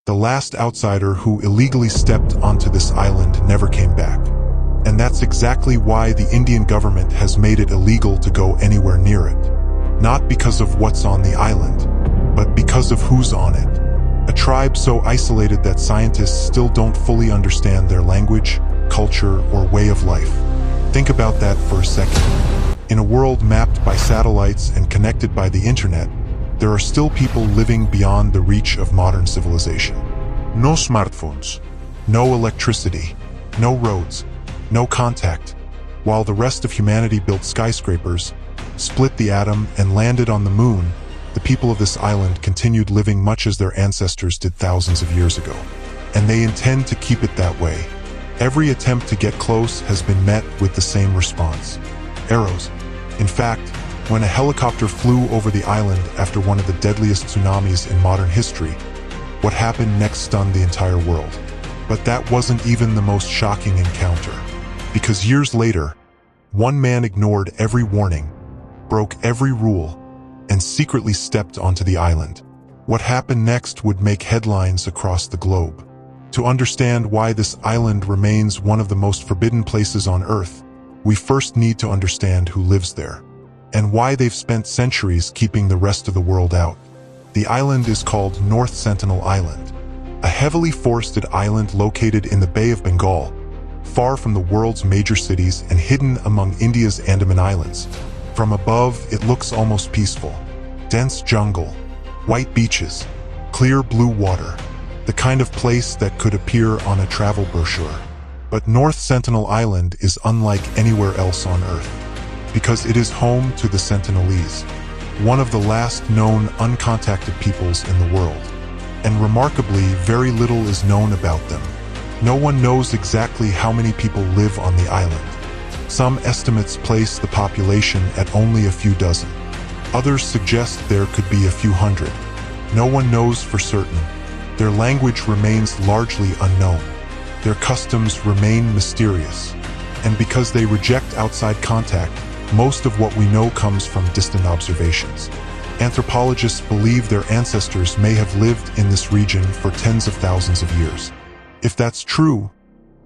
The last outsider who illegally stepped onto this island never came back. And that's exactly why the Indian government has made it illegal to go anywhere near it. Not because of what's on the island, but because of who's on it. A tribe so isolated that scientists still don't fully understand their language, culture, or way of life. Think about that for a second. In a world mapped by satellites and connected by the internet, there are still people living beyond the reach of modern civilization. No smartphones, no electricity, no roads, no contact. While the rest of humanity built skyscrapers, split the atom, and landed on the moon, the people of this island continued living much as their ancestors did thousands of years ago. And they intend to keep it that way. Every attempt to get close has been met with the same response: arrows. In fact, when a helicopter flew over the island after one of the deadliest tsunamis in modern history, what happened next stunned the entire world. But that wasn't even the most shocking encounter. Because years later, one man ignored every warning, broke every rule, and secretly stepped onto the island. What happened next would make headlines across the globe. To understand why this island remains one of the most forbidden places on Earth, we first need to understand who lives there, and why they've spent centuries keeping the rest of the world out. The island is called North Sentinel Island, a heavily forested island located in the Bay of Bengal, far from the world's major cities and hidden among India's Andaman Islands. From above, it looks almost peaceful. Dense jungle, white beaches, clear blue water, the kind of place that could appear on a travel brochure. But North Sentinel Island is unlike anywhere else on Earth, because it is home to the Sentinelese, one of the last known uncontacted peoples in the world. And remarkably, very little is known about them. No one knows exactly how many people live on the island. Some estimates place the population at only a few dozen. Others suggest there could be a few hundred. No one knows for certain. Their language remains largely unknown. Their customs remain mysterious. And because they reject outside contact, most of what we know comes from distant observations. Anthropologists believe their ancestors may have lived in this region for tens of thousands of years. If that's true,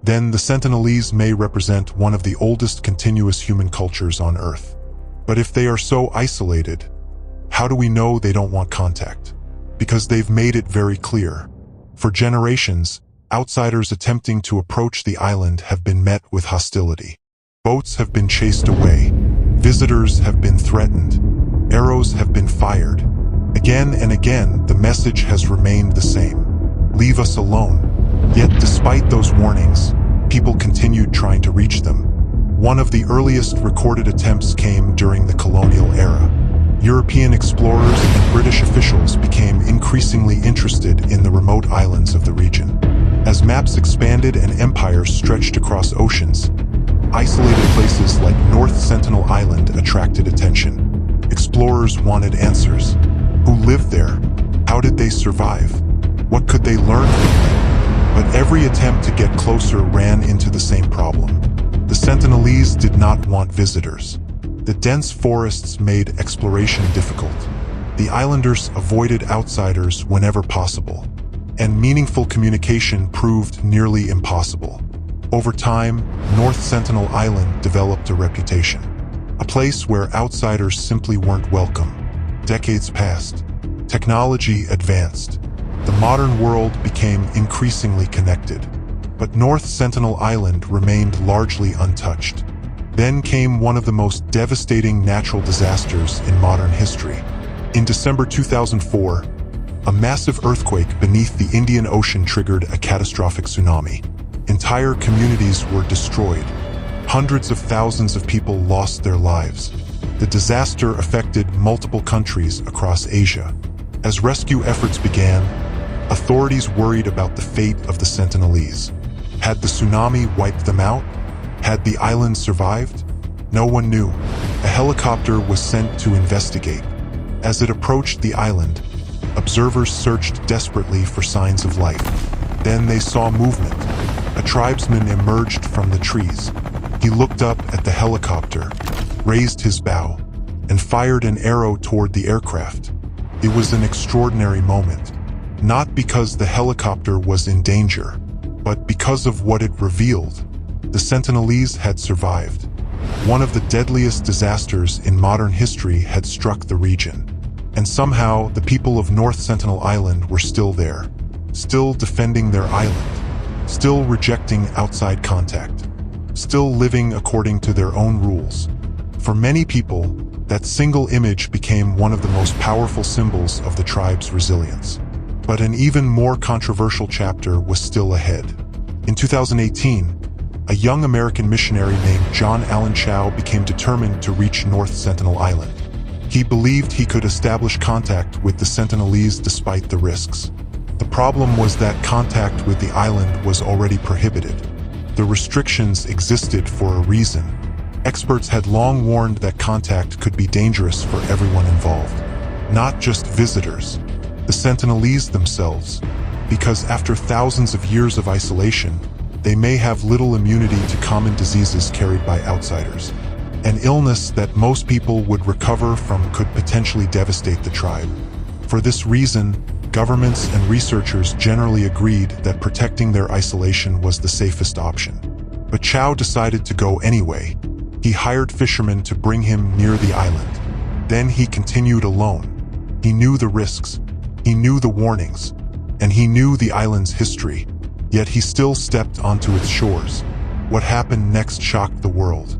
then the Sentinelese may represent one of the oldest continuous human cultures on Earth. But if they are so isolated, how do we know they don't want contact? Because they've made it very clear. For generations, outsiders attempting to approach the island have been met with hostility. Boats have been chased away. Visitors have been threatened. Arrows have been fired. Again and again, the message has remained the same: leave us alone. Yet despite those warnings, people continued trying to reach them. One of the earliest recorded attempts came during the colonial era. European explorers and British officials became increasingly interested in the remote islands of the region. As maps expanded and empires stretched across oceans, isolated places like North Sentinel Island attracted attention. Explorers wanted answers. Who lived there? How did they survive? What could they learn from them? But every attempt to get closer ran into the same problem. The Sentinelese did not want visitors. The dense forests made exploration difficult. The islanders avoided outsiders whenever possible, and meaningful communication proved nearly impossible. Over time, North Sentinel Island developed a reputation, a place where outsiders simply weren't welcome. Decades passed. Technology advanced. The modern world became increasingly connected, but North Sentinel Island remained largely untouched. Then came one of the most devastating natural disasters in modern history. In December 2004, a massive earthquake beneath the Indian Ocean triggered a catastrophic tsunami. Entire communities were destroyed. Hundreds of thousands of people lost their lives. The disaster affected multiple countries across Asia. As rescue efforts began, authorities worried about the fate of the Sentinelese. Had the tsunami wiped them out? Had the island survived? No one knew. A helicopter was sent to investigate. As it approached the island, observers searched desperately for signs of life. Then they saw movement. A tribesman emerged from the trees. He looked up at the helicopter, raised his bow, and fired an arrow toward the aircraft. It was an extraordinary moment. Not because the helicopter was in danger, but because of what it revealed. The Sentinelese had survived. One of the deadliest disasters in modern history had struck the region. And somehow, the people of North Sentinel Island were still there, still defending their island, still rejecting outside contact, still living according to their own rules. For many people, that single image became one of the most powerful symbols of the tribe's resilience. But an even more controversial chapter was still ahead. In 2018, a young American missionary named John Allen Chau became determined to reach North Sentinel Island. He believed he could establish contact with the Sentinelese despite the risks. The problem was that contact with the island was already prohibited. The restrictions existed for a reason. Experts had long warned that contact could be dangerous for everyone involved, not just visitors, the Sentinelese themselves, because after thousands of years of isolation, they may have little immunity to common diseases carried by outsiders. An illness that most people would recover from could potentially devastate the tribe. For this reason, governments and researchers generally agreed that protecting their isolation was the safest option. But Chau decided to go anyway. He hired fishermen to bring him near the island. Then he continued alone. He knew the risks, he knew the warnings, and he knew the island's history. Yet he still stepped onto its shores. What happened next shocked the world.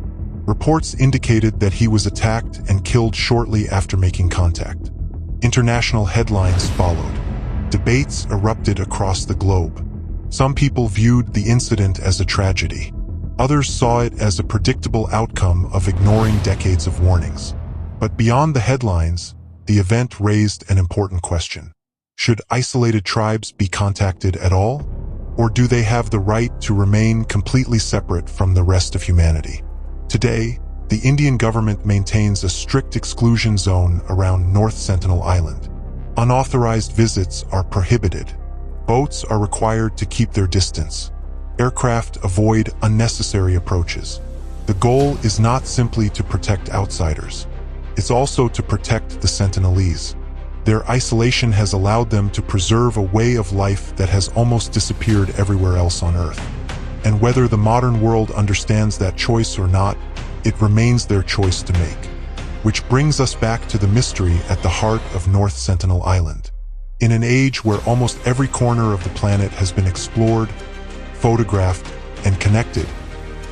Reports indicated that he was attacked and killed shortly after making contact. International headlines followed. Debates erupted across the globe. Some people viewed the incident as a tragedy. Others saw it as a predictable outcome of ignoring decades of warnings. But beyond the headlines, the event raised an important question. Should isolated tribes be contacted at all? Or do they have the right to remain completely separate from the rest of humanity? Today, the Indian government maintains a strict exclusion zone around North Sentinel Island. Unauthorized visits are prohibited. Boats are required to keep their distance. Aircraft avoid unnecessary approaches. The goal is not simply to protect outsiders. It's also to protect the Sentinelese. Their isolation has allowed them to preserve a way of life that has almost disappeared everywhere else on Earth. And whether the modern world understands that choice or not, it remains their choice to make. Which brings us back to the mystery at the heart of North Sentinel Island. In an age where almost every corner of the planet has been explored, photographed, and connected,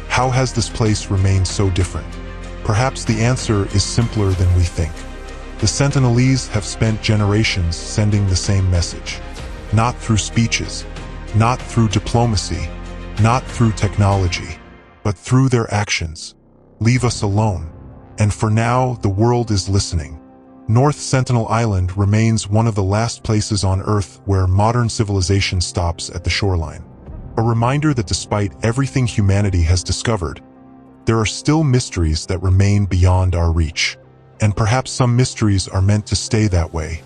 how has this place remained so different? Perhaps the answer is simpler than we think. The Sentinelese have spent generations sending the same message. Not through speeches, not through diplomacy, not through technology, but through their actions. Leave us alone. And for now, the world is listening. North Sentinel Island remains one of the last places on Earth where modern civilization stops at the shoreline. A reminder that despite everything humanity has discovered, there are still mysteries that remain beyond our reach. And perhaps some mysteries are meant to stay that way,